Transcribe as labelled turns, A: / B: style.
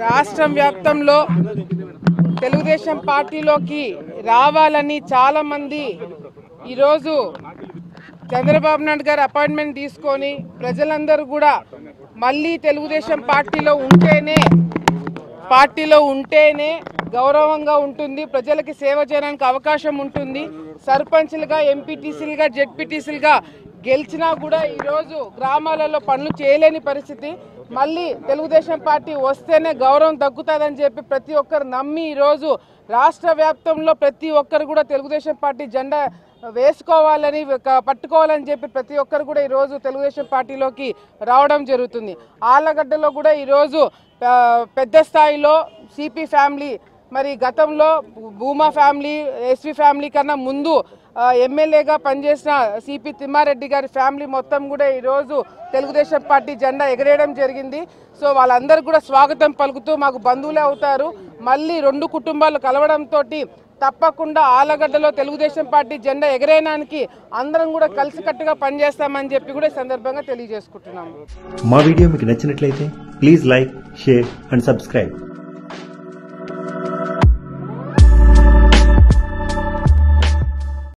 A: రాష్ట్రం వ్యాప్తంలో తెలుగుదేశం పార్టీలోకి రావాలని చాలా మంది ఈరోజు చంద్రబాబు నాయుడు గారు అపాయింట్మెంట్ తీసుకొని ప్రజలందరూ కూడా మళ్ళీ తెలుగుదేశం పార్టీలో ఉంటేనే గౌరవంగా ఉంటుంది, ప్రజలకి సేవ చేయడానికి అవకాశం ఉంటుంది. సర్పంచ్లుగా, ఎంపీటీసీలుగా, జెడ్పీటీసీలుగా గెలిచినా కూడా ఈరోజు గ్రామాలలో పనులు చేయలేని పరిస్థితి. మళ్ళీ తెలుగుదేశం పార్టీ వస్తేనే గౌరవం తగ్గుతుందని చెప్పి ప్రతి ఒక్కరు నమ్మి ఈరోజు రాష్ట్ర వ్యాప్తంలో ప్రతి ఒక్కరు కూడా తెలుగుదేశం పార్టీ జెండా వేసుకోవాలని, పట్టుకోవాలని చెప్పి ప్రతి ఒక్కరు కూడా ఈరోజు తెలుగుదేశం పార్టీలోకి రావడం జరుగుతుంది. ఆళ్లగడ్డలో కూడా ఈరోజు పెద్ద స్థాయిలో సిపి ఫ్యామిలీ, మరి గతంలో భూమా ఫ్యామిలీ, ఎస్వి ఫ్యామిలీ కన్నా ముందు ఎమ్మెల్యేగా పనిచేసిన సిపి తిమ్మారెడ్డి గారి ఫ్యామిలీ మొత్తం కూడా ఈరోజు తెలుగుదేశం పార్టీ జెండా ఎగరేయడం జరిగింది. సో వాళ్ళందరూ కూడా స్వాగతం పలుకుతూ మాకు బంధువులే అవుతారు. మళ్ళీ రెండు కుటుంబాలు కలవడంతో తప్పకుండా ఆళ్లగడ్డలో తెలుగుదేశం పార్టీ జెండా ఎగరేయడానికి అందరం కూడా కలిసికట్టుగా పనిచేస్తామని చెప్పి కూడా ఈ సందర్భంగా తెలియజేసుకుంటున్నాము.
B: మా వీడియో మీకు నచ్చినట్లయితే please like, share and subscribe.